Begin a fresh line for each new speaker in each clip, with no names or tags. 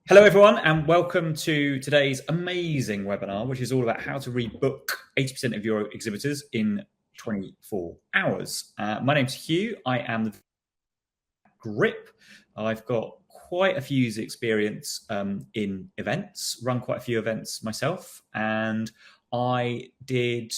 Hello, everyone, and welcome to today's amazing webinar, which is all about how to rebook 80% of your exhibitors in 24 hours. My name's Hugh. I am the Grip. I've got quite a few years' experience in events, run quite a few events myself, and I did,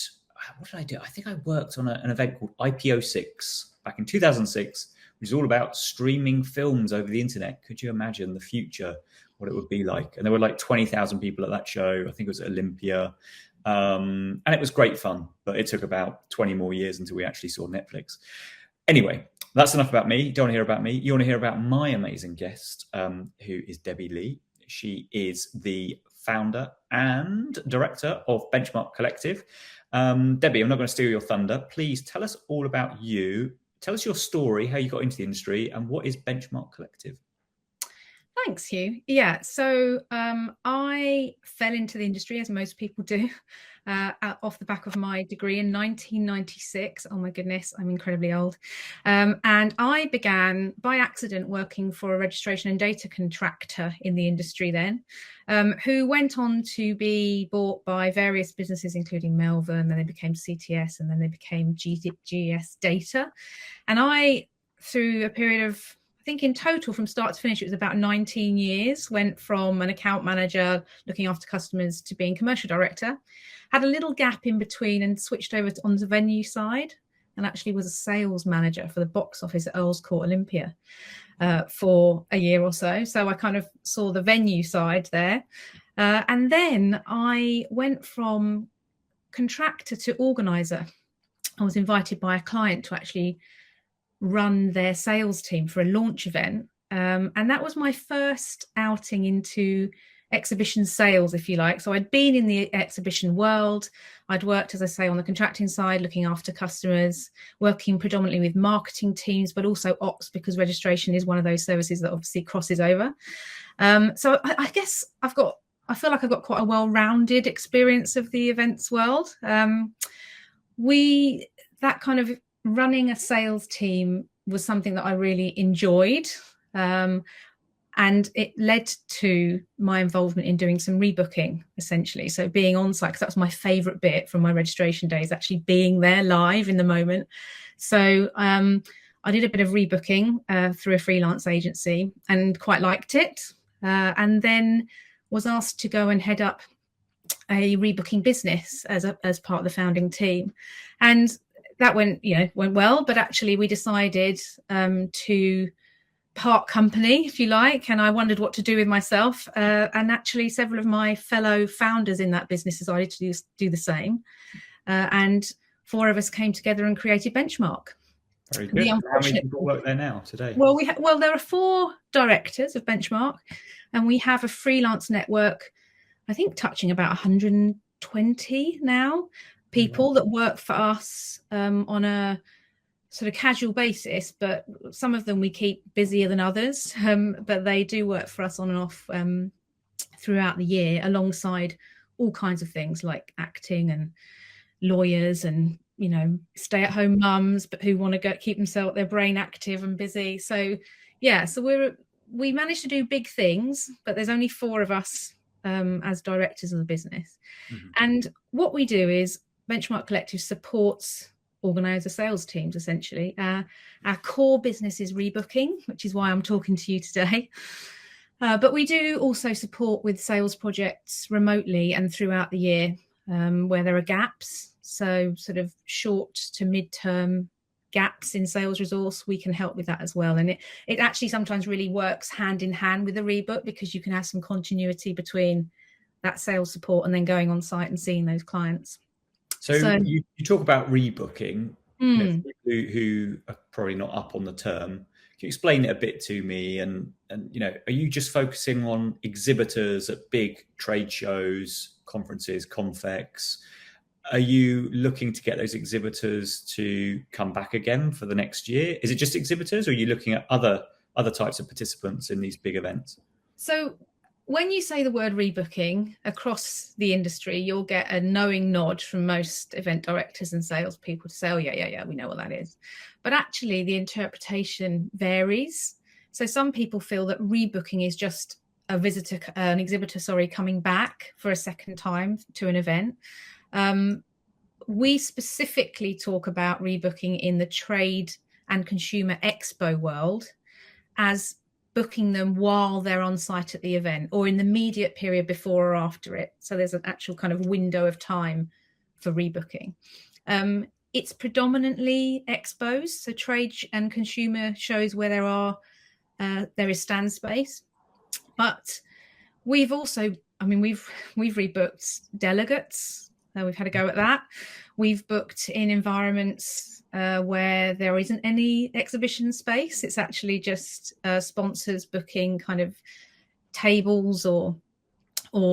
what did I do? I think I worked on an event called IPO6 back in 2006, which is all about streaming films over the internet. Could you imagine the future, what it would be like? And there were like 20,000 people at that show. I think it was at Olympia. And it was great fun, but it took about 20 more years until we actually saw Netflix. Anyway, that's enough about me. Don't want to hear about me. You want to hear about my amazing guest, who is Debbie Lee. She is the founder and director of Benchmark Collective. Debbie, I'm not going to steal your thunder. Please tell us all about you. Tell us your story, how you got into the industry, and what is Benchmark Collective?
Thanks, Hugh. Yeah, so I fell into the industry, as most people do, off the back of my degree in 1996. Oh my goodness, I'm incredibly old. And I began by accident working for a registration and data contractor in the industry then, who went on to be bought by various businesses, including Melbourne, then they became CTS, and then they became GS Data. And I, through a period of, I think in total from start to finish, it was about 19 years, went from an account manager looking after customers to being commercial director, had a little gap in between and switched over on the venue side and actually was a sales manager for the box office at Earl's Court Olympia for a year or so. So I kind of saw the venue side there. And then I went from contractor to organizer. I was invited by a client to actually run their sales team for a launch event. And that was my first outing into exhibition sales, if you like. So I'd been in the exhibition world. I'd worked, as I say, on the contracting side, looking after customers, working predominantly with marketing teams, but also ops, because registration is one of those services that obviously crosses over. So I guess I feel like I've got quite a well-rounded experience of the events world. That kind of running a sales team was something that I really enjoyed. And it led to my involvement in doing some rebooking, essentially. So being on site, because that was my favorite bit from my registration days, actually being there live in the moment. So I did a bit of rebooking through a freelance agency and quite liked it. And then was asked to go and head up a rebooking business as part of the founding team. And that went well, but actually we decided to part company, if you like, and I wondered what to do with myself. And actually several of my fellow founders in that business decided to do the same. And four of us came together and created Benchmark.
Very good. How many people work there now today?
Well, there are 4 directors of Benchmark, and we have a freelance network, I think touching about 120 now, people that work for us on a sort of casual basis, but some of them we keep busier than others, but they do work for us on and off throughout the year, alongside all kinds of things like acting and lawyers and stay-at-home mums, but who want to keep their brain active and busy. So we managed to do big things, but there's only 4 of us as directors of the business. Mm-hmm. And what we do is Benchmark Collective supports organizer sales teams, essentially. Our core business is rebooking, which is why I'm talking to you today. But we do also support with sales projects remotely and throughout the year where there are gaps. So sort of short to mid-term gaps in sales resource, we can help with that as well. And it actually sometimes really works hand in hand with the rebook, because you can have some continuity between that sales support and then going on site and seeing those clients.
So you talk about rebooking, who are probably not up on the term. Can you explain it a bit to me? And are you just focusing on exhibitors at big trade shows, conferences, Confex? Are you looking to get those exhibitors to come back again for the next year? Is it just exhibitors, or are you looking at other types of participants in these big events?
So when you say the word rebooking across the industry, you'll get a knowing nod from most event directors and salespeople to say, oh, yeah, we know what that is. But actually, the interpretation varies. So some people feel that rebooking is just an exhibitor, coming back for a second time to an event. We specifically talk about rebooking in the trade and consumer expo world as booking them while they're on site at the event or in the immediate period before or after it. So there's an actual kind of window of time for rebooking. It's predominantly expos, so trade and consumer shows where there is stand space. But we've also, we've rebooked delegates. We've had a go at that. We've booked in environments where there isn't any exhibition space. It's actually just sponsors booking kind of tables or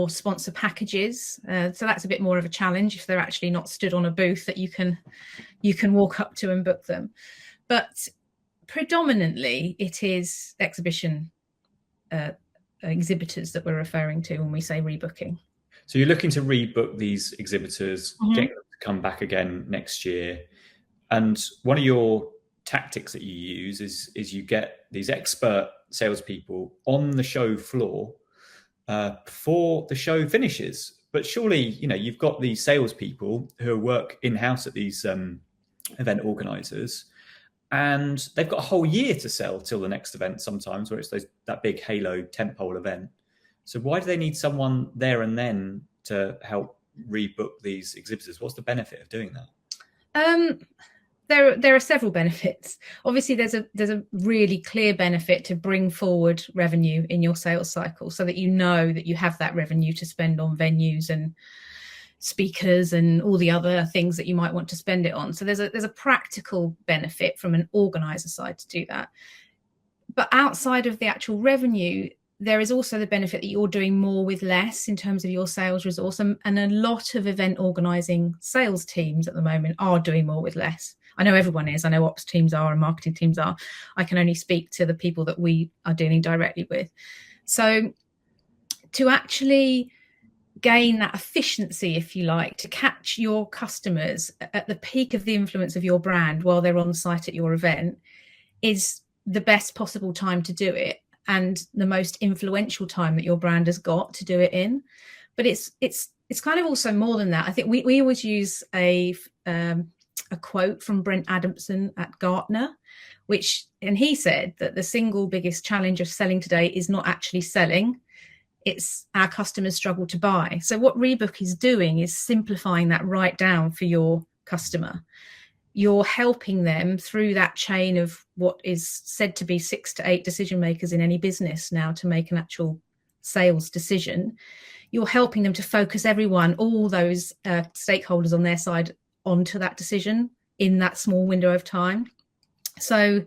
sponsor packages. So that's a bit more of a challenge if they're actually not stood on a booth that you can walk up to and book them. But predominantly it is exhibition exhibitors that we're referring to when we say rebooking.
So you're looking to rebook these exhibitors, get them to come back again next year. And one of your tactics that you use is you get these expert salespeople on the show floor before the show finishes. But surely, you've got these salespeople who work in-house at these event organizers, and they've got a whole year to sell till the next event sometimes, where it's that big halo tentpole event. So why do they need someone there and then to help rebook these exhibitors? What's the benefit of doing that?
There are several benefits. Obviously, there's a really clear benefit to bring forward revenue in your sales cycle so that you know that you have that revenue to spend on venues and speakers and all the other things that you might want to spend it on. So there's a practical benefit from an organizer side to do that. But outside of the actual revenue, there is also the benefit that you're doing more with less in terms of your sales resource. And a lot of event organizing sales teams at the moment are doing more with less. I know everyone is. I know ops teams are and marketing teams are. I can only speak to the people that we are dealing directly with. So to actually gain that efficiency, if you like, to catch your customers at the peak of the influence of your brand while they're on site at your event is the best possible time to do it, and the most influential time that your brand has got to do it in. But it's kind of also more than that. I think we always use a quote from Brent Adamson at Gartner, and he said that the single biggest challenge of selling today is not actually selling, it's our customers struggle to buy. So what Rebook is doing is simplifying that right down for your customer. You're helping them through that chain of what is said to be 6 to 8 decision makers in any business now to make an actual sales decision. You're helping them to focus all those stakeholders on their side onto that decision in that small window of time. So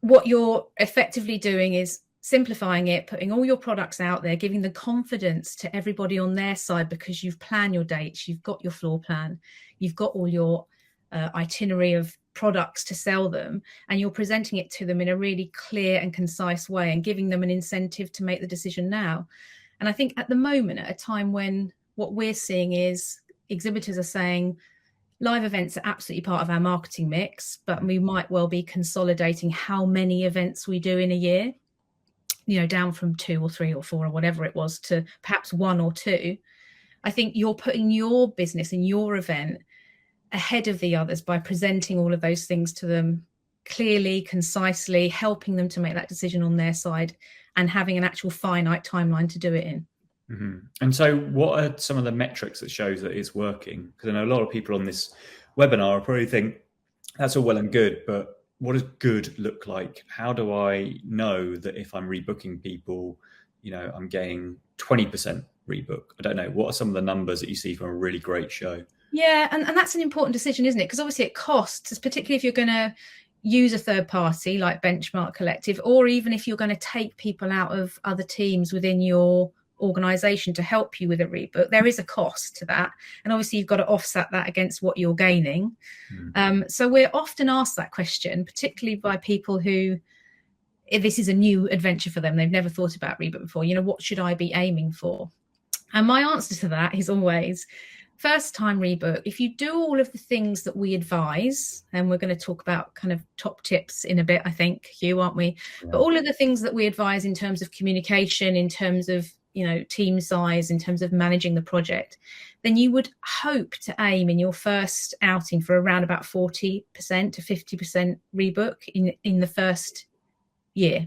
what you're effectively doing is simplifying it, putting all your products out there, giving the confidence to everybody on their side because you've planned your dates, you've got your floor plan, you've got all your itinerary of products to sell them, and you're presenting it to them in a really clear and concise way and giving them an incentive to make the decision now. And I think at the moment, at a time when what we're seeing is exhibitors are saying live events are absolutely part of our marketing mix, but we might well be consolidating how many events we do in a year, down from 2 or 3 or 4 or whatever it was to perhaps 1 or 2. I think you're putting your business and your event ahead of the others by presenting all of those things to them clearly, concisely, helping them to make that decision on their side and having an actual finite timeline to do it in.
Mm-hmm. And so what are some of the metrics that shows that it's working? Because I know a lot of people on this webinar will probably think that's all well and good, but what does good look like? How do I know that if I'm rebooking people, I'm getting 20% rebook? I don't know. What are some of the numbers that you see from a really great show?
Yeah, and that's an important decision, isn't it? Because obviously it costs, particularly if you're going to use a third party like Benchmark Collective, or even if you're going to take people out of other teams within your organization to help you with a rebook, there is a cost to that, and obviously you've got to offset that against what you're gaining. So we're often asked that question, particularly by people who, if this is a new adventure for them, they've never thought about rebook before, what should I be aiming for? And my answer to that is always first time rebook, if you do all of the things that we advise, and we're going to talk about kind of top tips in a bit, I think, Hugh, aren't we?
Yeah.
But all of the things that we advise in terms of communication, in terms of, you know, team size, in terms of managing the project, then you would hope to aim in your first outing for around about 40% to 50% rebook in the first year.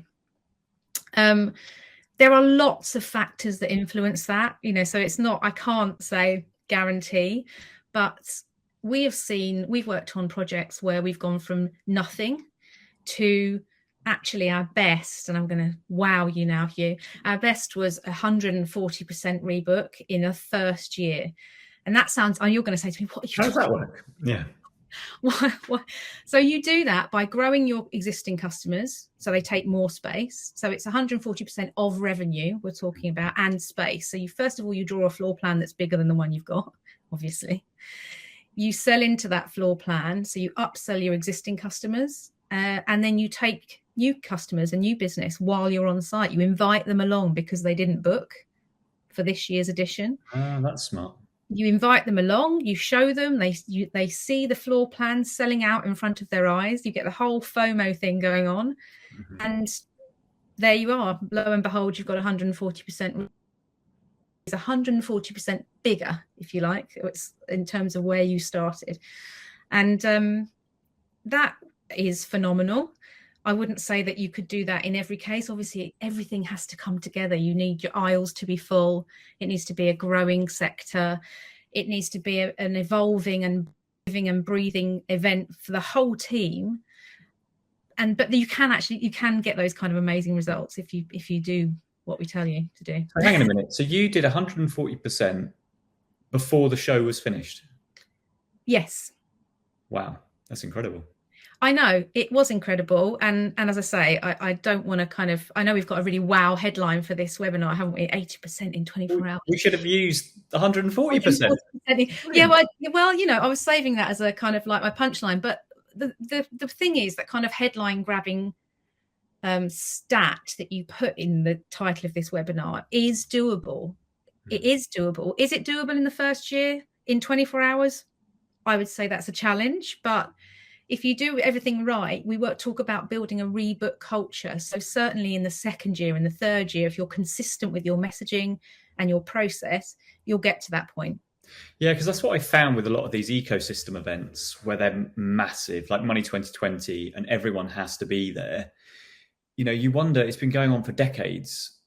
There are lots of factors that influence that, you know, so it's not, I can't say guarantee, but we've worked on projects where we've gone from nothing to actually our best, and I'm going to wow you now, Hugh, our best was 140% rebook in the first year. And that sounds, you're going to say to me, what are you
How does that work? Yeah.
So you do that by growing your existing customers, so they take more space. So it's 140% of revenue we're talking about, and space. So you, first of all, you draw a floor plan that's bigger than the one you've got, obviously. You sell into that floor plan, so you upsell your existing customers, and then you take new customers and new business while you're on site. You invite them along because they didn't book for this year's edition.
That's smart.
You invite them along, you show them, they see the floor plan selling out in front of their eyes. You get the whole FOMO thing going on. Mm-hmm. And there you are. Lo and behold, you've got 140%. It's 140% bigger, if you like. It's in terms of where you started. And that is phenomenal. I wouldn't say that you could do that in every case. Obviously, everything has to come together. You need your aisles to be full. It needs to be a growing sector. It needs to be an evolving and living and breathing event for the whole team. But you can get those kind of amazing results if you do what we tell you to do.
So hang on a minute. So you did 140% before the show was finished?
Yes.
Wow, that's incredible.
I know, it was incredible. And as I say, I don't want to kind of, I know we've got a really wow headline for this webinar, haven't we? 80% in 24 hours.
We should have used 140%.
Yeah, well, you know, I was saving that as a kind of like my punchline. But the thing is, that kind of headline grabbing stat that you put in the title of this webinar is doable. It is doable. Is it doable in the first year in 24 hours? I would say that's a challenge, but if you do everything right, we talk about building a rebook culture. So certainly in the second year and the third year, if you're consistent with your messaging and your process, you'll get to that point.
Yeah, because that's what I found with a lot of these ecosystem events where they're massive, like Money 2020, and everyone has to be there. You know, you wonder, it's been going on for decades,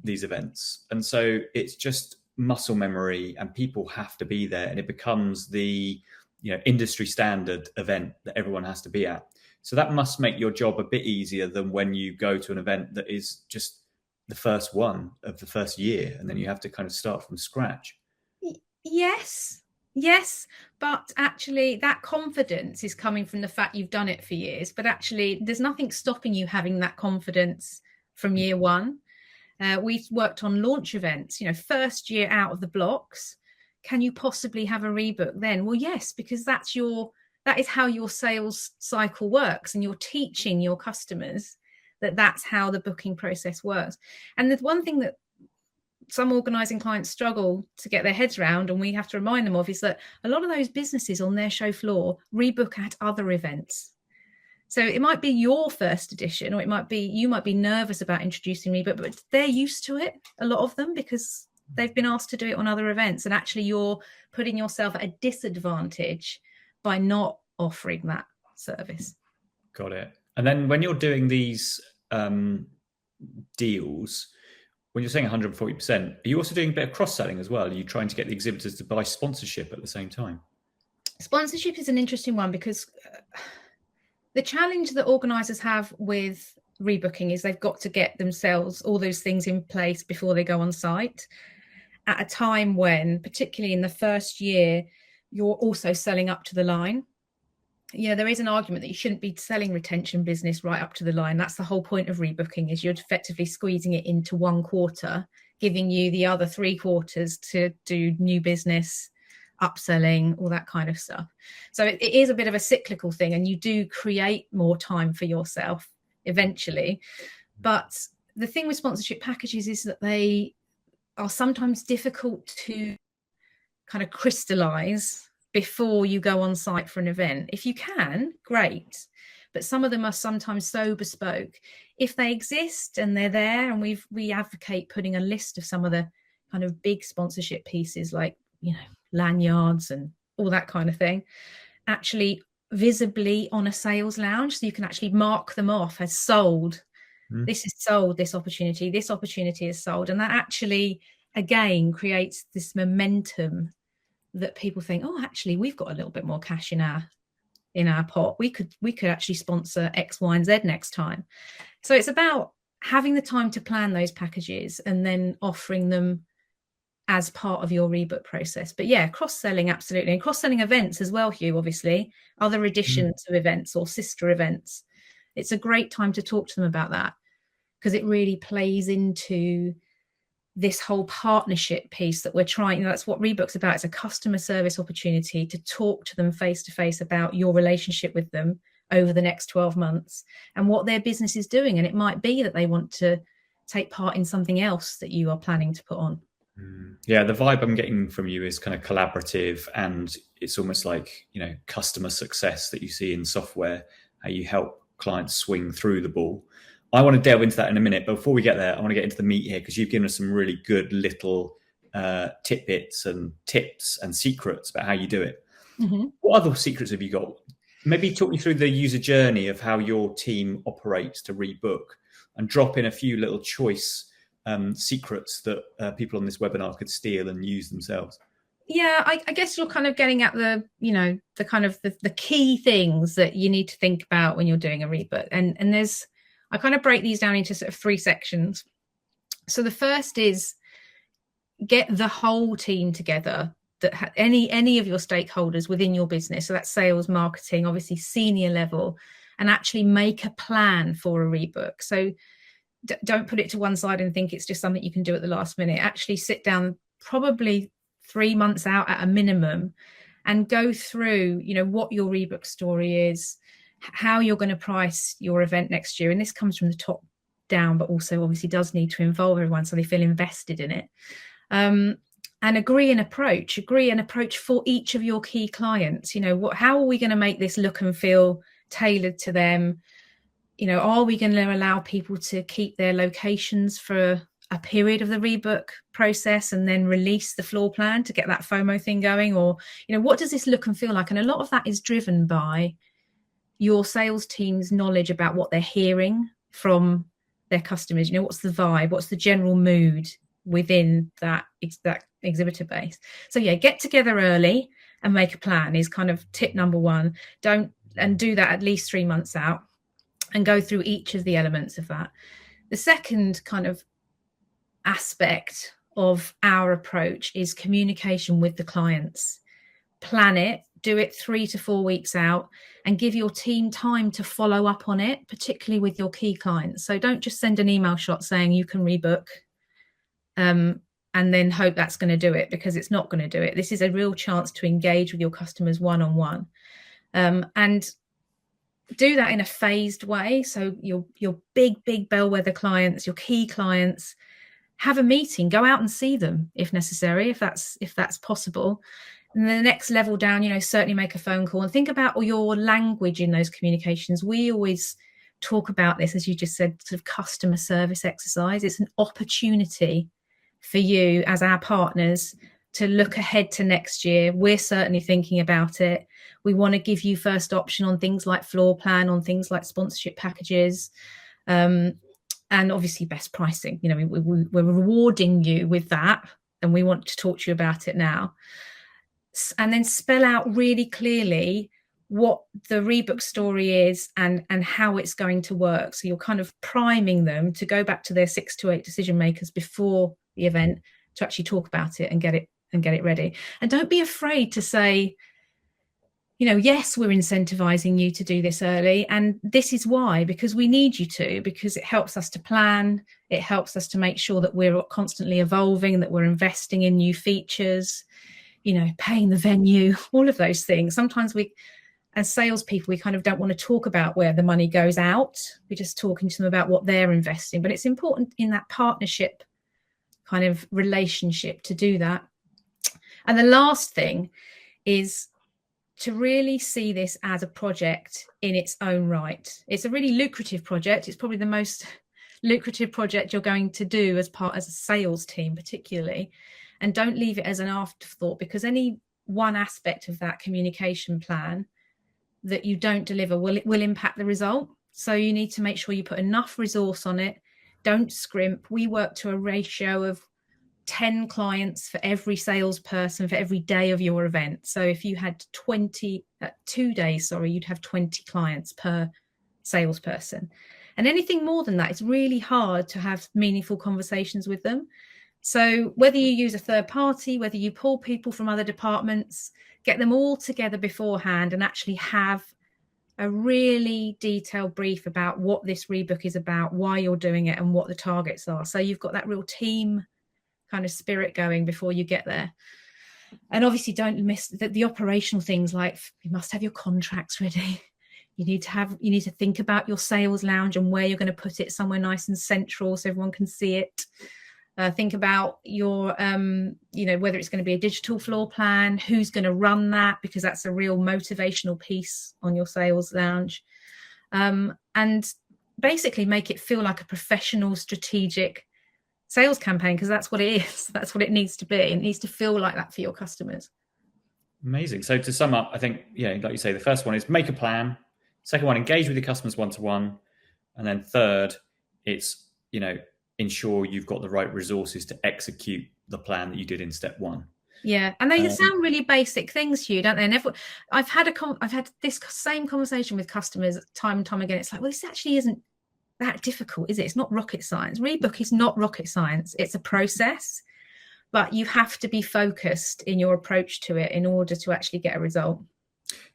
these events. And so it's just muscle memory and people have to be there, and it becomes the industry standard event that everyone has to be at. So that must make your job a bit easier than when you go to an event that is just the first one of the first year, and then you have to kind of start from scratch.
Yes. But actually that confidence is coming from the fact you've done it for years, but actually there's nothing stopping you having that confidence from year one. We've worked on launch events, first year out of the blocks. Can you possibly have a rebook then? Well, yes, because that is how your sales cycle works, and you're teaching your customers that that's how the booking process works. And the one thing that some organising clients struggle to get their heads around, and we have to remind them of, is that a lot of those businesses on their show floor rebook at other events. So it might be your first edition, or you might be nervous about introducing rebook, but they're used to it, a lot of them, because they've been asked to do it on other events, and actually you're putting yourself at a disadvantage by not offering that service.
Got it. And then when you're doing these deals, when you're saying 140%, are you also doing a bit of cross-selling as well? Are you trying to get the exhibitors to buy sponsorship at the same time?
Sponsorship is an interesting one, because the challenge that organisers have with rebooking is they've got to get themselves all those things in place before they go on site, at a time when, particularly in the first year, you're also selling up to the line. There is an argument that you shouldn't be selling retention business right up to the line. That's the whole point of rebooking, is you're effectively squeezing it into one quarter, giving you the other 3 quarters to do new business, upselling, all that kind of stuff. So it is a bit of a cyclical thing, and you do create more time for yourself eventually. But the thing with sponsorship packages is that they are sometimes difficult to kind of crystallize before you go on site for an event. If you can, great. But some of them are sometimes so bespoke. If they exist and they're there, and we advocate putting a list of some of the kind of big sponsorship pieces, like, you know, lanyards and all that kind of thing, actually visibly on a sales lounge, so you can actually mark them off as sold. This is sold, this opportunity is sold. And that actually, again, creates this momentum that people think, oh, actually, we've got a little bit more cash in our pot. We could actually sponsor X, Y, and Z next time. So it's about having the time to plan those packages and then offering them as part of your rebook process. But yeah, cross-selling, absolutely. And cross-selling events as well, Hugh, obviously, other additions of events or sister events. It's a great time to talk to them about that, because it really plays into this whole partnership piece that we're trying. You know, that's what Rebook's about. It's a customer service opportunity to talk to them face to face about your relationship with them over the next 12 months and what their business is doing. And it might be that they want to take part in something else that you are planning to put on.
Yeah, the vibe I'm getting from you is kind of collaborative, and it's almost like, you know, customer success that you see in software, how you help clients swing through the ball. I want to delve into that in a minute, but before we get there, I want to get into the meat here, because you've given us some really good little tidbits and tips and secrets about how you do it. What other secrets have you got? Maybe talk me through the user journey of how your team operates to rebook, and drop in a few little choice secrets that people on this webinar could steal and use themselves.
Yeah, I guess you're kind of getting at the, you know, the kind of the key things that you need to think about when you're doing a rebook. And there's, I kind of break these down into sort of 3 sections. So the first is get the whole team together, that any of your stakeholders within your business. So that's sales, marketing, obviously senior level, and actually make a plan for a rebook. So don't put it to one side and think it's just something you can do at the last minute. Actually sit down probably 3 months out at a minimum and go through, you know, what your rebook story is, how you're going to price your event next year. And this comes from the top down, but also obviously does need to involve everyone so they feel invested in it. And agree an approach for each of your key clients. You know, how are we going to make this look and feel tailored to them? You know, are we going to allow people to keep their locations for a period of the rebook process and then release the floor plan to get that FOMO thing going? Or, you know, what does this look and feel like? And a lot of that is driven by your sales team's knowledge about what they're hearing from their customers. You know, what's the vibe? What's the general mood within that exhibitor base? So yeah, get together early and make a plan is kind of tip number 1. Do that at least 3 months out and go through each of the elements of that. The second kind of aspect of our approach is communication with the clients. Plan it, do it 3 to 4 weeks out, and give your team time to follow up on it, particularly with your key clients. So don't just send an email shot saying you can rebook and then hope that's going to do it, because it's not going to do it. This is a real chance to engage with your customers one-on-one. And do that in a phased way. So your big bellwether clients, your key clients, have a meeting, go out and see them if necessary, if that's possible. And then the next level down, you know, certainly make a phone call and think about your language in those communications. We always talk about this, as you just said, sort of customer service exercise. It's an opportunity for you as our partners to look ahead to next year. We're certainly thinking about it. We want to give you first option on things like floor plan, on things like sponsorship packages, and obviously best pricing. You know, we're rewarding you with that, and we want to talk to you about it now. And then spell out really clearly what the rebook story is and how it's going to work. So you're kind of priming them to go back to their 6 to 8 decision makers before the event to actually talk about it and get it ready. And don't be afraid to say, you know, yes, we're incentivizing you to do this early, and this is why, because we need you to, because it helps us to plan, it helps us to make sure that we're constantly evolving, that we're investing in new features, you know, paying the venue, all of those things. Sometimes we, as salespeople, we kind of don't want to talk about where the money goes out. We're just talking to them about what they're investing. But it's important in that partnership kind of relationship to do that. And the last thing is to really see this as a project in its own right. It's a really lucrative project. It's probably the most lucrative project you're going to do as a sales team, particularly. And don't leave it as an afterthought, because any one aspect of that communication plan that you don't deliver will impact the result. So you need to make sure you put enough resource on it. Don't scrimp. We work to a ratio of 10 clients for every salesperson for every day of your event. So if you had 2 days, you'd have 20 clients per salesperson. And anything more than that, it's really hard to have meaningful conversations with them. So whether you use a third party, whether you pull people from other departments, get them all together beforehand and actually have a really detailed brief about what this rebook is about, why you're doing it, and what the targets are. So you've got that real team kind of spirit going before you get there. And obviously don't miss the operational things, like you must have your contracts ready. You need to think about your sales lounge and where you're going to put it somewhere nice and central so everyone can see it. Think about your, whether it's going to be a digital floor plan, who's going to run that, because that's a real motivational piece on your sales lounge. And basically make it feel like a professional, strategic sales campaign, because that's what it is. That's what it needs to be. It needs to feel like that for your customers. Amazing.
So to sum up, I think, like you say, the first one is make a plan. Second one, engage with your customers one-to-one. And then third, it's, ensure you've got the right resources to execute the plan that you did in step one.
Yeah, and they sound really basic things, Hugh, don't they? And I've had this same conversation with customers time and time again. It's like, well, this actually isn't that difficult, is it? It's not rocket science. Rebook is not rocket science. It's a process, but you have to be focused in your approach to it in order to actually get a result.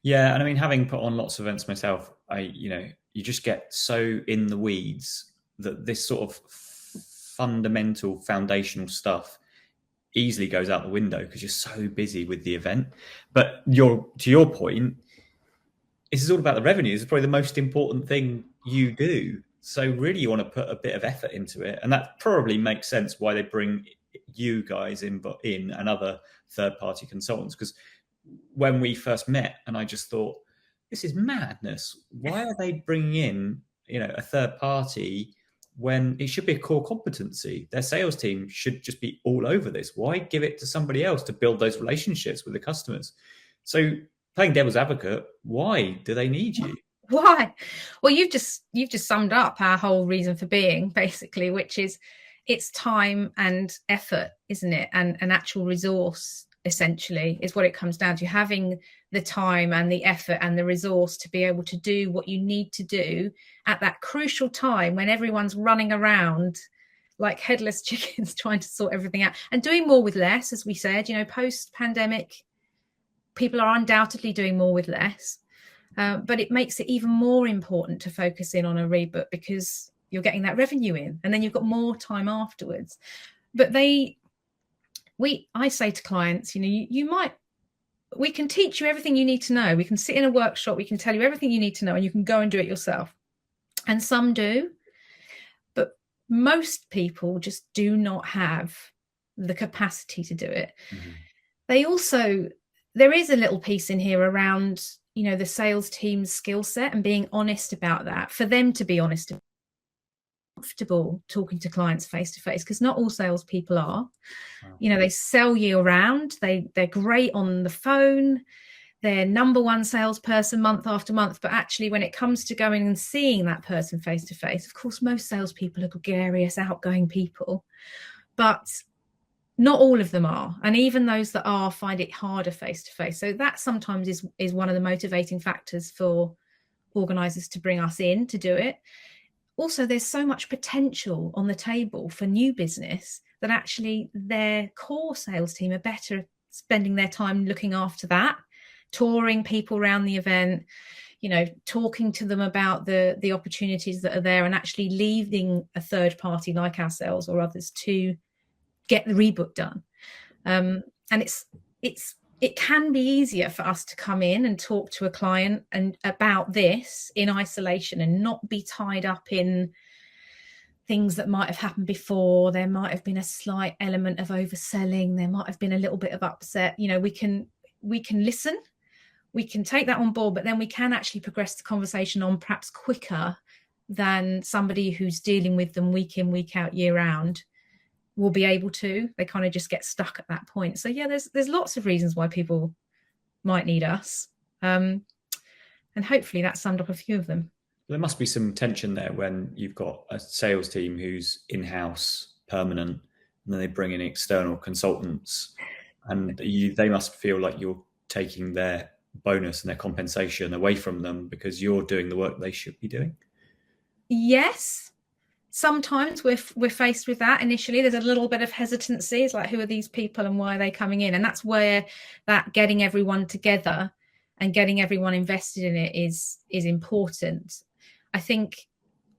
Yeah, and I mean, having put on lots of events myself, you just get so in the weeds that this sort of fundamental foundational stuff easily goes out the window because you're so busy with the event. But to your point, this is all about the revenue. It's probably the most important thing you do. So really you want to put a bit of effort into it. And that probably makes sense why they bring you guys in and other third-party consultants. Because when we first met, and I just thought, this is madness. Why are they bringing in, a third party when it should be a core competency? Their sales team should just be all over this. Why give it to somebody else to build those relationships with the customers? So playing devil's advocate, why do they need you?
Why? Well, you've just summed up our whole reason for being, basically, which is it's time and effort, isn't it? And an actual resource, essentially, is what it comes down to. Having the time and the effort and the resource to be able to do what you need to do at that crucial time when everyone's running around like headless chickens trying to sort everything out, and doing more with less, as we said. Post-pandemic, people are undoubtedly doing more with less. But it makes it even more important to focus in on a rebook, because you're getting that revenue in and then you've got more time afterwards. But I say to clients, we can teach you everything you need to know. We can sit in a workshop, we can tell you everything you need to know, and you can go and do it yourself. And some do, but most people just do not have the capacity to do it. Mm-hmm. There is a little piece in here around the sales team's skill set and being honest about that, for them to be honest, comfortable talking to clients face to face, because not all salespeople are. Wow. They sell year round. They're great on the phone. They're number one salesperson month after month. But actually, when it comes to going and seeing that person face to face, of course, most salespeople are gregarious, outgoing people, but not all of them are. And even those that are find it harder face to face. So that sometimes is one of the motivating factors for organisers to bring us in to do it. Also, there's so much potential on the table for new business that actually their core sales team are better spending their time looking after that, touring people around the event, talking to them about the opportunities that are there, and actually leaving a third party like ourselves or others to get the rebook done. And it can be easier for us to come in and talk to a client and about this in isolation and not be tied up in things that might have happened before. There might have been a slight element of overselling. There might have been a little bit of upset. We can listen, we can take that on board, but then we can actually progress the conversation on perhaps quicker than somebody who's dealing with them week in, week out, year round will be able to. They kind of just get stuck at that point. So yeah, there's lots of reasons why people might need us. And hopefully that summed up a few of them.
There must be some tension there when you've got a sales team who's in-house, permanent, and then they bring in external consultants, and they must feel like you're taking their bonus and their compensation away from them because you're doing the work they should be doing.
Yes, sometimes we're faced with that. Initially there's a little bit of hesitancy. It's like, who are these people and why are they coming in? And that's where that getting everyone together and getting everyone invested in it is important. I think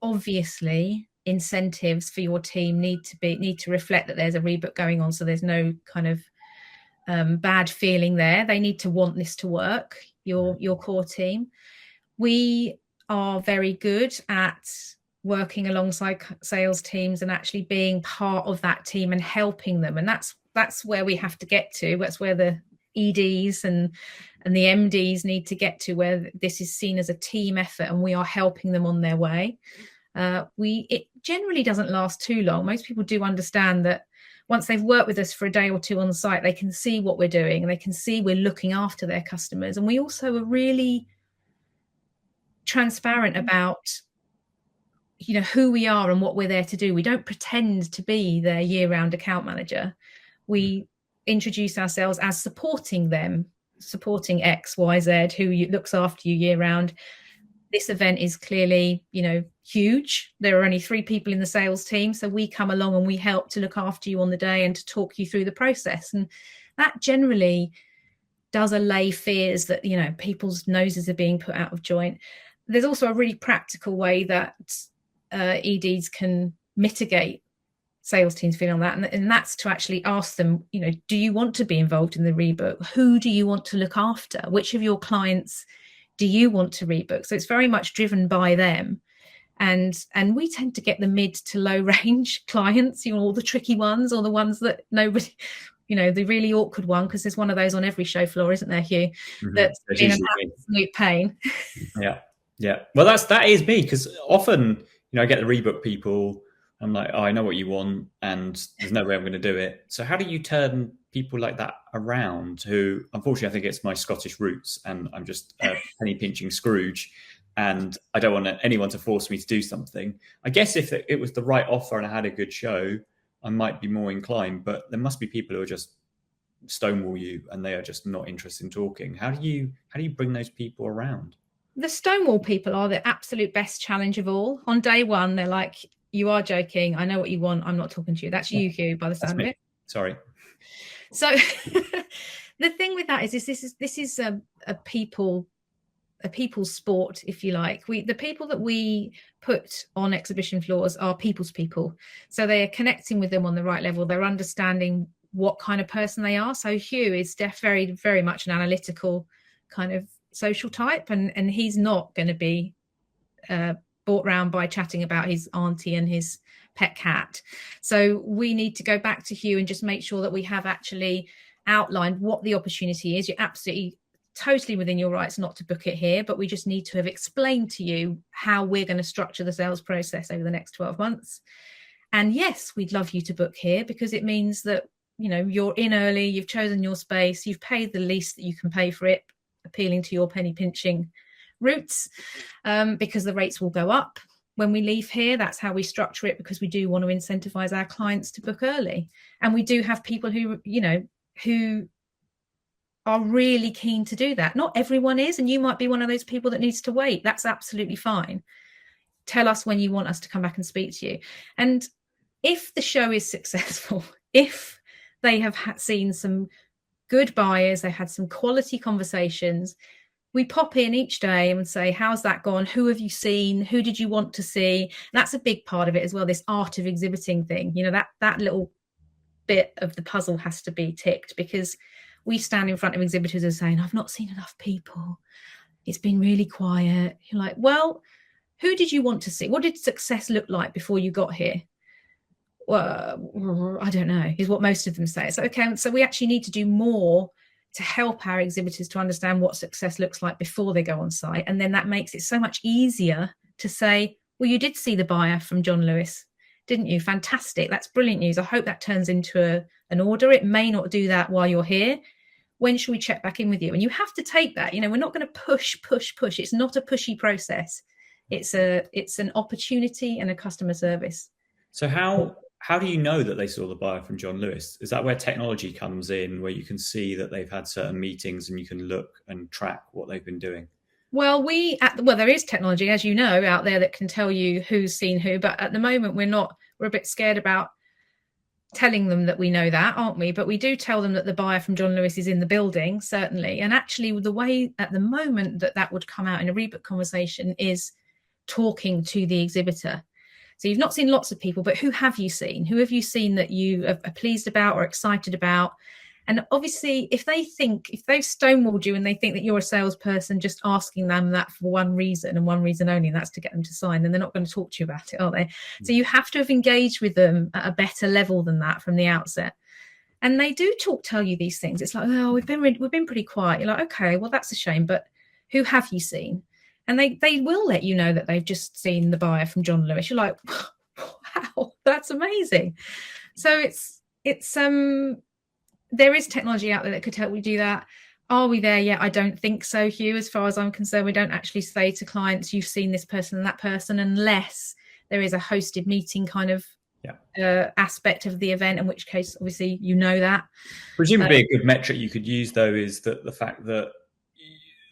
obviously incentives for your team need to reflect that there's a rebook going on, so there's no kind of bad feeling there. They need to want this to work, your core team. We are very good at working alongside sales teams and actually being part of that team and helping them, and that's where we have to get to. That's where the EDs and the MDs need to get to, where this is seen as a team effort and we are helping them on their way. It generally doesn't last too long. Most people do understand that once they've worked with us for a day or two on the site, they can see what we're doing and they can see we're looking after their customers. And we also are really transparent about who we are and what we're there to do. We don't pretend to be their year-round account manager. We introduce ourselves as supporting them, supporting X, Y, Z, who looks after you year round. This event is clearly, huge. There are only 3 people in the sales team, so we come along and we help to look after you on the day and to talk you through the process. And that generally does allay fears that, people's noses are being put out of joint. There's also a really practical way that EDs can mitigate sales teams feeling on that, and that's to actually ask them, do you want to be involved in the rebook? Who do you want to look after? Which of your clients do you want to rebook? So it's very much driven by them, and we tend to get the mid to low range clients, all the tricky ones, or the ones that nobody, the really awkward one, because there's one of those on every show floor, isn't there, Hugh? Mm-hmm. That's in an absolute pain.
Yeah. Well, that is me, because often I get the rebook people. I'm like, I know what you want, and there's no way I'm going to do it. So how do you turn people like that around, who, unfortunately, I think it's my Scottish roots, and I'm just a penny pinching Scrooge, and I don't want anyone to force me to do something. I guess if it was the right offer and I had a good show, I might be more inclined, but there must be people who are just stonewall you and they are just not interested in talking. How do you bring those people around?
The stonewall people are the absolute best challenge of all. On day one, they're like, you are joking. I know what you want. I'm not talking to you. That's you, Hugh, by the sound of it.
Sorry.
So the thing with that is this is a people's sport, if you like. The people that we put on exhibition floors are people's people. So they are connecting with them on the right level. They're understanding what kind of person they are. So Hugh is very, very much an analytical kind of social type, and he's not going to be brought round by chatting about his auntie and his pet cat. So we need to go back to Hugh and just make sure that we have actually outlined what the opportunity is. You're absolutely totally within your rights not to book it here, but we just need to have explained to you how we're going to structure the sales process over the next 12 months. And yes, we'd love you to book here, because it means that you're in early, you've chosen your space, you've paid the least that you can pay for it, appealing to your penny pinching roots, because the rates will go up when we leave here. That's how we structure it, because we do want to incentivize our clients to book early. And we do have people who are really keen to do that. Not everyone is, and you might be one of those people that needs to wait. That's absolutely fine. Tell us when you want us to come back and speak to you. And if the show is successful, if they have seen some good buyers, they had some quality conversations, we pop in each day and say, how's that gone? Who have you seen? Who did you want to see? And that's a big part of it as well, this art of exhibiting thing. That little bit of the puzzle has to be ticked, because we stand in front of exhibitors and saying, I've not seen enough people. It's been really quiet. You're like, well, who did you want to see? What did success look like before you got here? Well, I don't know, is what most of them say. So, okay, so we actually need to do more to help our exhibitors to understand what success looks like before they go on site. And then that makes it so much easier to say, well, you did see the buyer from John Lewis, didn't you? Fantastic. That's brilliant news. I hope that turns into an order. It may not do that while you're here. When should we check back in with you? And you have to take that. We're not going to push. It's not a pushy process. It's an opportunity and a customer service.
So how do you know that they saw the buyer from John Lewis? Is that where technology comes in, where you can see that they've had certain meetings and you can look and track what they've been doing?
Well, there is technology, as you know, out there that can tell you who's seen who. But at the moment, we're a bit scared about telling them that we know that, aren't we? But we do tell them that the buyer from John Lewis is in the building, certainly. And actually, the way at the moment that would come out in a Rebook conversation is talking to the exhibitor. So you've not seen lots of people, but who have you seen? Who have you seen that you are pleased about or excited about? And obviously, if they've stonewalled you and they think that you're a salesperson just asking them that for one reason and one reason only, and that's to get them to sign, then they're not going to talk to you about it, are they? So you have to have engaged with them at a better level than that from the outset. And they do tell you these things. It's like, oh, we've been pretty quiet. You're like, okay, well, that's a shame, but who have you seen? And they will let you know that they've just seen the buyer from John Lewis. You're like, wow, that's amazing. So there is technology out there that could help you do that. Are we there yet? I don't think so, Hugh. As far as I'm concerned, we don't actually say to clients, you've seen this person and that person, unless there is a hosted meeting kind of aspect of the event, in which case, obviously, that.
Presumably a good metric you could use, though, is that the fact that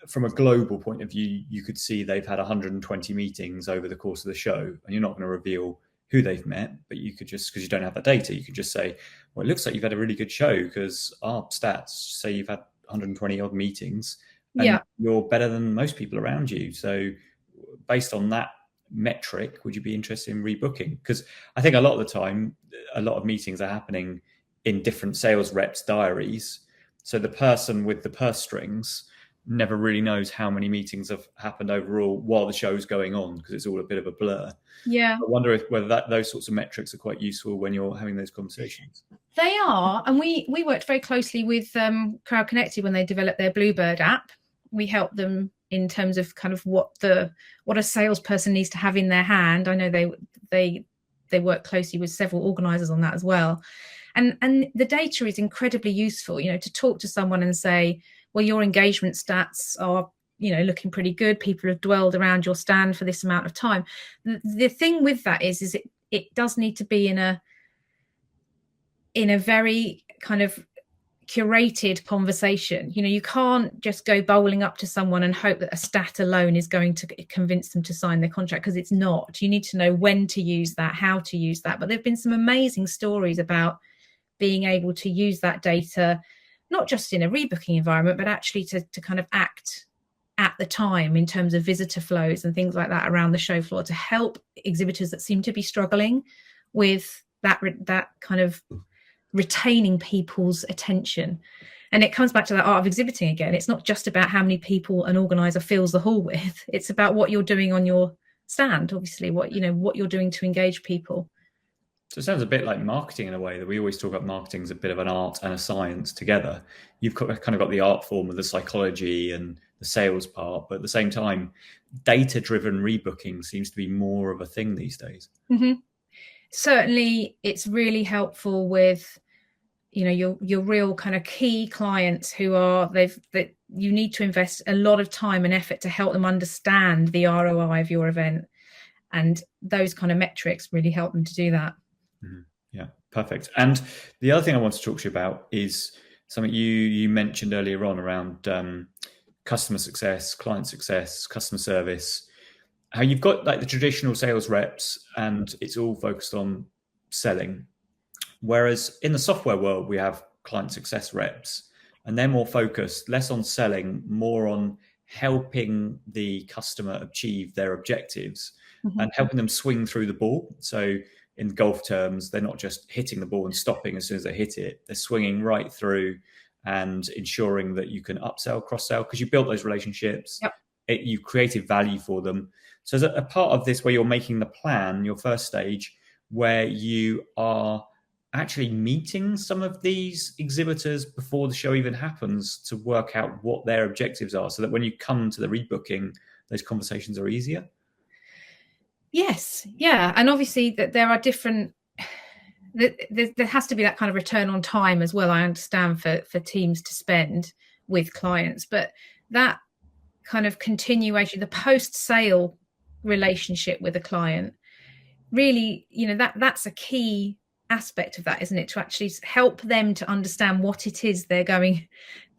from a global point of view, you could see they've had 120 meetings over the course of the show, and you're not going to reveal who they've met, but you could just, because you don't have that data, you could just say, well, it looks like you've had a really good show because our stats say you've had 120 odd meetings and you're better than most people around you. So based on that metric, would you be interested in rebooking? Because I think a lot of the time, a lot of meetings are happening in different sales reps' diaries. So the person with the purse strings never really knows how many meetings have happened overall while the show's going on, because it's all a bit of a blur. Yeah. I wonder whether those sorts of metrics are quite useful when you're having those conversations.
They are. And we worked very closely with Crowd Connected when they developed their Bluebird app. We helped them in terms of kind of what a salesperson needs to have in their hand. I know they work closely with several organisers on that as well. And the data is incredibly useful, to talk to someone and say, well, your engagement stats are, looking pretty good. People have dwelled around your stand for this amount of time. The thing with that is it does need to be in a very kind of curated conversation. You can't just go bowling up to someone and hope that a stat alone is going to convince them to sign their contract, because it's not. You need to know when to use that, how to use that. But there've been some amazing stories about being able to use that data, not just in a rebooking environment, but actually to kind of act at the time in terms of visitor flows and things like that around the show floor, to help exhibitors that seem to be struggling with that kind of retaining people's attention. And it comes back to that art of exhibiting again. It's not just about how many people an organizer fills the hall with. It's about what you're doing on your stand, obviously, what you're doing to engage people.
So it sounds a bit like marketing in a way, that we always talk about marketing as a bit of an art and a science together. You've kind of got the art form of the psychology and the sales part, but at the same time, data-driven rebooking seems to be more of a thing these days.
Mm-hmm. Certainly, it's really helpful with, your real kind of key clients who are, that you need to invest a lot of time and effort to help them understand the ROI of your event. And those kind of metrics really help them to do that.
Mm-hmm. Yeah, perfect. And the other thing I want to talk to you about is something you mentioned earlier on around customer success, client success, customer service. How you've got like the traditional sales reps and it's all focused on selling. Whereas in the software world, we have client success reps and they're more focused, less on selling, more on helping the customer achieve their objectives and helping them swing through the ball. So in golf terms, they're not just hitting the ball and stopping as soon as they hit it. They're swinging right through and ensuring that you can upsell, cross-sell, because you built those relationships. Yep. You created value for them. So as a part of this, where you're making the plan, your first stage, where you are actually meeting some of these exhibitors before the show even happens to work out what their objectives are, so that when you come to the rebooking, those conversations are easier?
Yes, yeah, and obviously that there are different. There has to be that kind of return on time as well. I understand for teams to spend with clients, but that kind of continuation, the post-sale relationship with a client, really, that's a key aspect of that, isn't it? To actually help them to understand what it is they're going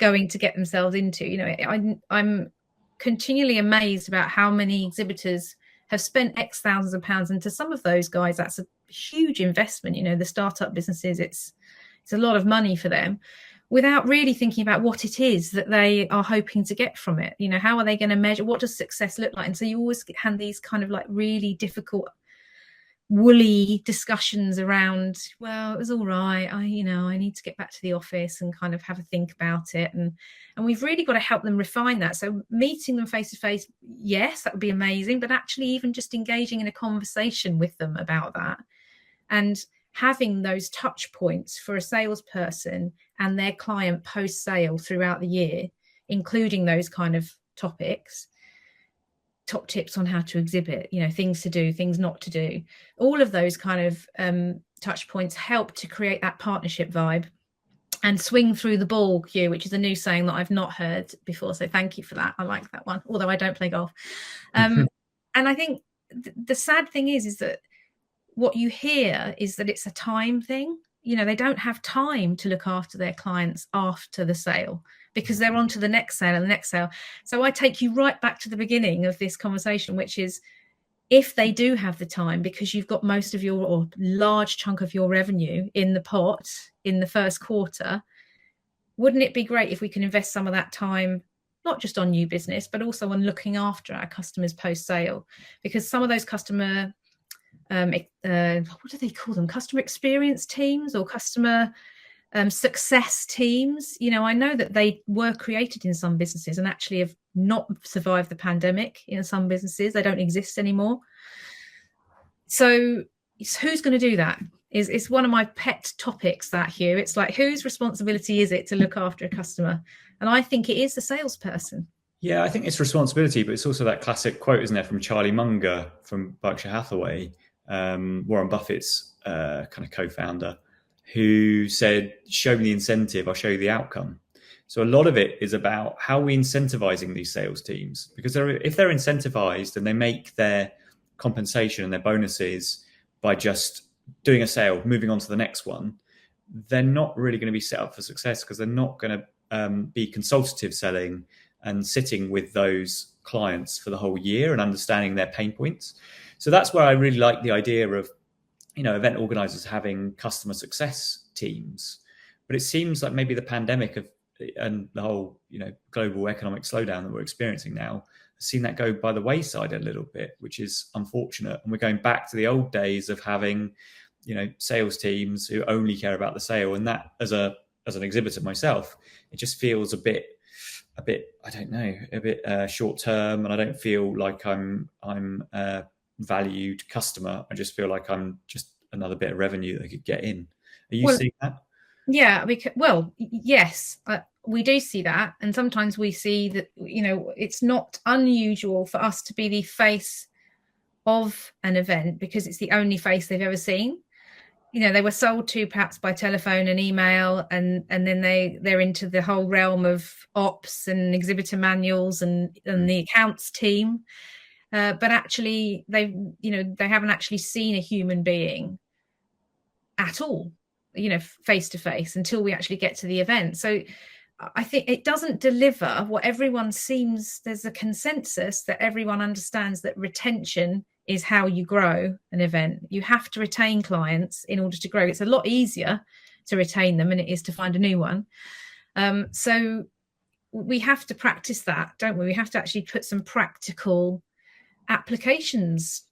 to get themselves into. I'm continually amazed about how many exhibitors have spent X thousands of pounds, and to some of those guys that's a huge investment. The startup businesses, it's a lot of money for them, without really thinking about what it is that they are hoping to get from it. How are they going to measure? What does success look like? And so you always hand these kind of like really difficult, woolly discussions around, well, it was all right, I need to get back to the office and kind of have a think about it, and we've really got to help them refine that. So meeting them face to face, yes, that would be amazing, but actually even just engaging in a conversation with them about that, and having those touch points for a salesperson and their client post sale throughout the year, including those kind of topics, top tips on how to exhibit, things to do, things not to do. All of those kind of touch points help to create that partnership vibe and swing through the ball, Hugh, which is a new saying that I've not heard before. So thank you for that. I like that one, although I don't play golf. And I think the sad thing is that what you hear is that it's a time thing. They don't have time to look after their clients after the sale, because they're on to the next sale and the next sale. So I take you right back to the beginning of this conversation, which is, if they do have the time, because you've got most of your, or large chunk of your revenue in the pot in the first quarter, wouldn't it be great if we can invest some of that time, not just on new business, but also on looking after our customers post-sale? Because some of those customer, what do they call them? Customer experience teams or customer success teams. I know that they were created in some businesses and actually have not survived the pandemic. In some businesses, they don't exist anymore. So who's going to do that? It's one of my pet topics, that, Hugh. It's like, whose responsibility is it to look after a customer? And I think it is the salesperson.
Yeah, I think it's responsibility, but it's also that classic quote, isn't there, from Charlie Munger from Berkshire Hathaway, Warren Buffett's kind of co-founder, who said, show me the incentive, I'll show you the outcome. So a lot of it is about how we're incentivizing these sales teams, because if they're incentivized and they make their compensation and their bonuses by just doing a sale, moving on to the next one, they're not really going to be set up for success, because they're not going to be consultative selling and sitting with those clients for the whole year and understanding their pain points. So that's where I really like the idea of, event organizers having customer success teams. But it seems like maybe the pandemic and the whole, global economic slowdown that we're experiencing now has seen that go by the wayside a little bit, which is unfortunate. And we're going back to the old days of having, sales teams who only care about the sale. And that, as an exhibitor myself, it just feels a bit, I don't know, a bit short term, and I don't feel like I'm a valued customer. I just feel like I'm just another bit of revenue that I could get in. Are you seeing that?
Yeah, yes, we do see that, and sometimes we see that it's not unusual for us to be the face of an event because it's the only face they've ever seen. They were sold to perhaps by telephone and email, and then they're into the whole realm of ops and exhibitor manuals and the accounts team, but actually they haven't actually seen a human being at all, face to face, until we actually get to the event. So I think it doesn't deliver what everyone seems. There's a consensus that everyone understands that retention is how you grow an event. You have to retain clients in order to grow. It's a lot easier to retain them than it is to find a new one. So we have to practice that, don't we? We have to actually put some practical applications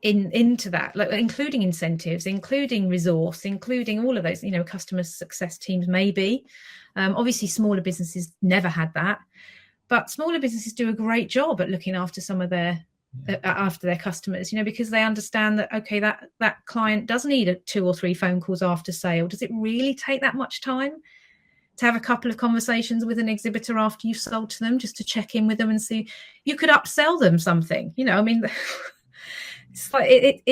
into that, like including incentives, including resource, including all of those, customer success teams maybe. Obviously smaller businesses never had that, but smaller businesses do a great job at looking after some of their after their customers, because they understand that, okay, that client does need 2 or 3 phone calls after sale. Does it really take that much time to have a couple of conversations with an exhibitor after you've sold to them, just to check in with them and see? You could upsell them something, I mean, it's like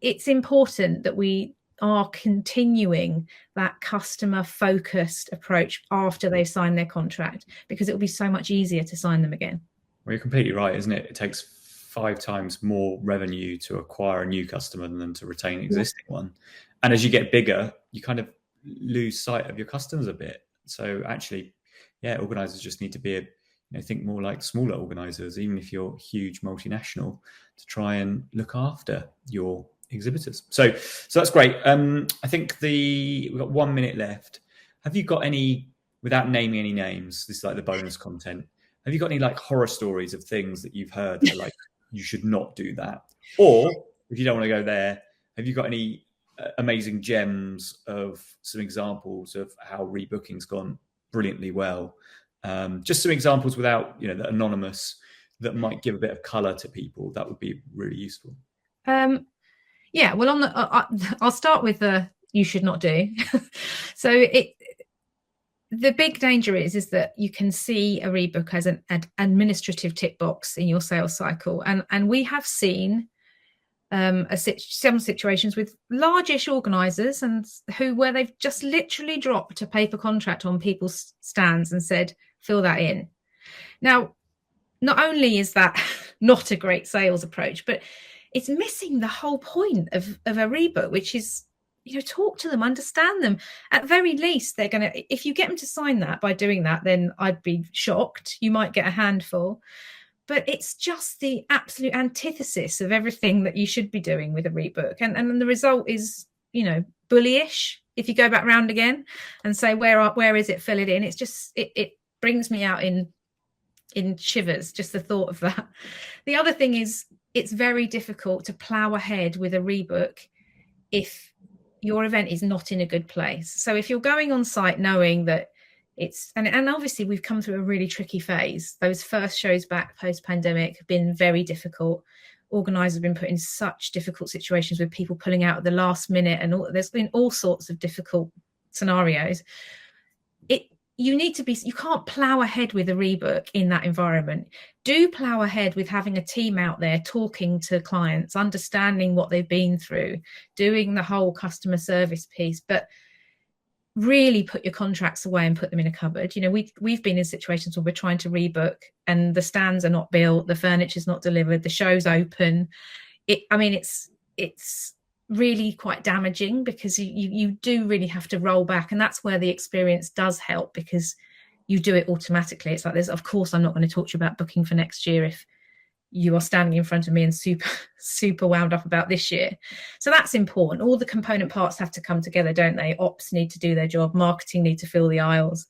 it's important that we are continuing that customer focused approach after they've signed their contract, because it will be so much easier to sign them again.
Well, you're completely right, isn't it? It takes 5 times more revenue to acquire a new customer than to retain an existing one. And as you get bigger, you kind of lose sight of your customers a bit. So actually, organizers just need to be think more like smaller organizers, even if you're huge multinational, to try and look after your exhibitors. So that's great. I think we've got 1 minute left. Have you got any, without naming any names, this is like the bonus content, have you got any like horror stories of things that you've heard that like you should not do that? Or if you don't want to go there, have you got any amazing gems of some examples of how rebooking's gone brilliantly well? Just some examples without, the anonymous, that might give a bit of color to people. That would be really useful.
Well, I'll start with the you should not do. So the big danger is that you can see a rebook as an administrative tick box in your sales cycle, and we have seen some situations with largish organisers and where they've just literally dropped a paper contract on people's stands and said, fill that in. Now, not only is that not a great sales approach, but it's missing the whole point of a rebook, which is, talk to them, understand them. At very least, they're going to, if you get them to sign that by doing that, then I'd be shocked. You might get a handful. But it's just the absolute antithesis of everything that you should be doing with a rebook. And the result is, bullyish. If you go back round again and say, where is it, fill it in. It's just, it brings me out in shivers, just the thought of that. The other thing is, it's very difficult to plow ahead with a rebook if your event is not in a good place. So if you're going on site knowing that and obviously we've come through a really tricky phase. Those first shows back post-pandemic have been very difficult. Organisers have been put in such difficult situations with people pulling out at the last minute, and there's been all sorts of difficult scenarios. You can't plow ahead with a rebook in that environment. Do plow ahead with having a team out there talking to clients, understanding what they've been through, doing the whole customer service piece, but really put your contracts away and put them in a cupboard. We've been in situations where we're trying to rebook and the stands are not built, the furniture's not delivered, the show's open. It's really quite damaging, because you do really have to roll back, and that's where the experience does help, because you do it automatically. It's like, of course I'm not going to talk to you about booking for next year if you are standing in front of me and super wound up about this year. So that's important. All the component parts have to come together, don't they? Ops need to do their job, marketing need to fill the aisles,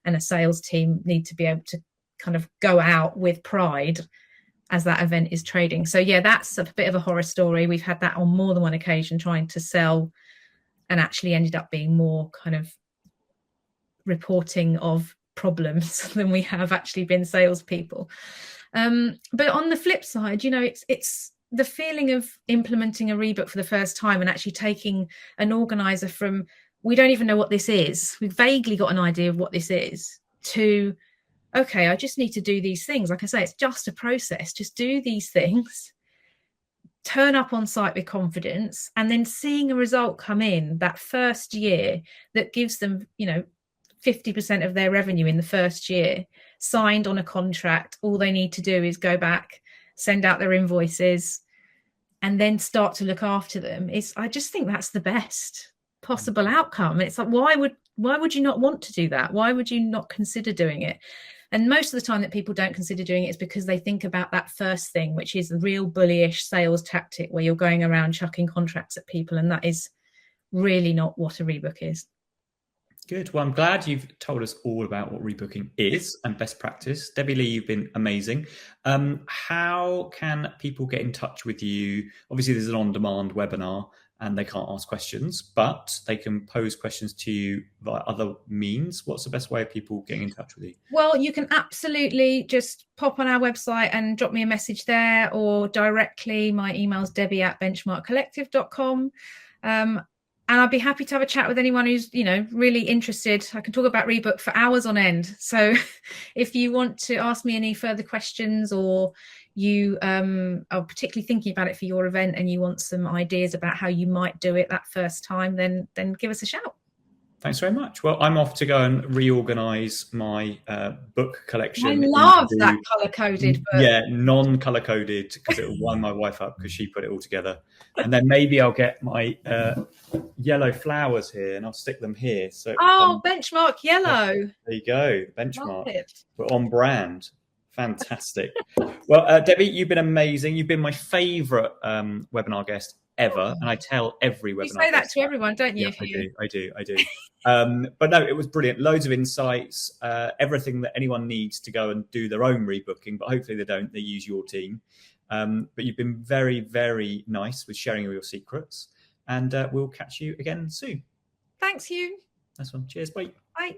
and a sales team need to be able to kind of go out with pride as that event is trading. So that's a bit of a horror story. We've had that on more than one occasion, trying to sell, and actually ended up being more kind of reporting of problems than we have actually been salespeople. But on the flip side, it's the feeling of implementing a rebook for the first time and actually taking an organizer from, we don't even know what this is, we've vaguely got an idea of what this is, to, okay, I just need to do these things. Like I say, it's just a process. Just do these things, turn up on site with confidence, and then seeing a result come in that first year that gives them, 50% of their revenue in the first year, signed on a contract. All they need to do is go back, send out their invoices, and then start to look after them. I just think that's the best possible outcome. It's like, why would you not want to do that? Why would you not consider doing it? And most of the time that people don't consider doing it is because they think about that first thing, which is the real bullyish sales tactic where you're going around chucking contracts at people. And that is really not what a rebook is.
Good. Well, I'm glad you've told us all about what rebooking is and best practice. Debbie Lee, you've been amazing. How can people get in touch with you? Obviously, there's an on-demand webinar. and they can't ask questions, but they can pose questions to you via other means. What's the best way of people getting in touch with you?
Well, you can absolutely just pop on our website and drop me a message there, or directly. My email's debbie@benchmarkcollective.com. And I'd be happy to have a chat with anyone who's, really interested. I can talk about Rebook for hours on end. So if you want to ask me any further questions, or you are particularly thinking about it for your event and you want some ideas about how you might do it that first time, then give us a shout.
Thanks very much. Well, I'm off to go and reorganize my book collection.
I love that color-coded book.
Yeah, non-color-coded, because it will wind my wife up because she put it all together. And then maybe I'll get my yellow flowers here and I'll stick them here. So
benchmark yellow.
There you go, benchmark. We're on brand. Fantastic. Well, Debbie, you've been amazing. You've been my favorite webinar guest ever, and I tell every webinar.
You say that to everyone, don't you?
Yeah, I do. But no, it was brilliant. Loads of insights, everything that anyone needs to go and do their own rebooking, but hopefully they don't. They use your team. But you've been very, very nice with sharing all your secrets, and we'll catch you again soon.
Thanks, Hugh.
Nice one. Cheers. Bye.
Bye.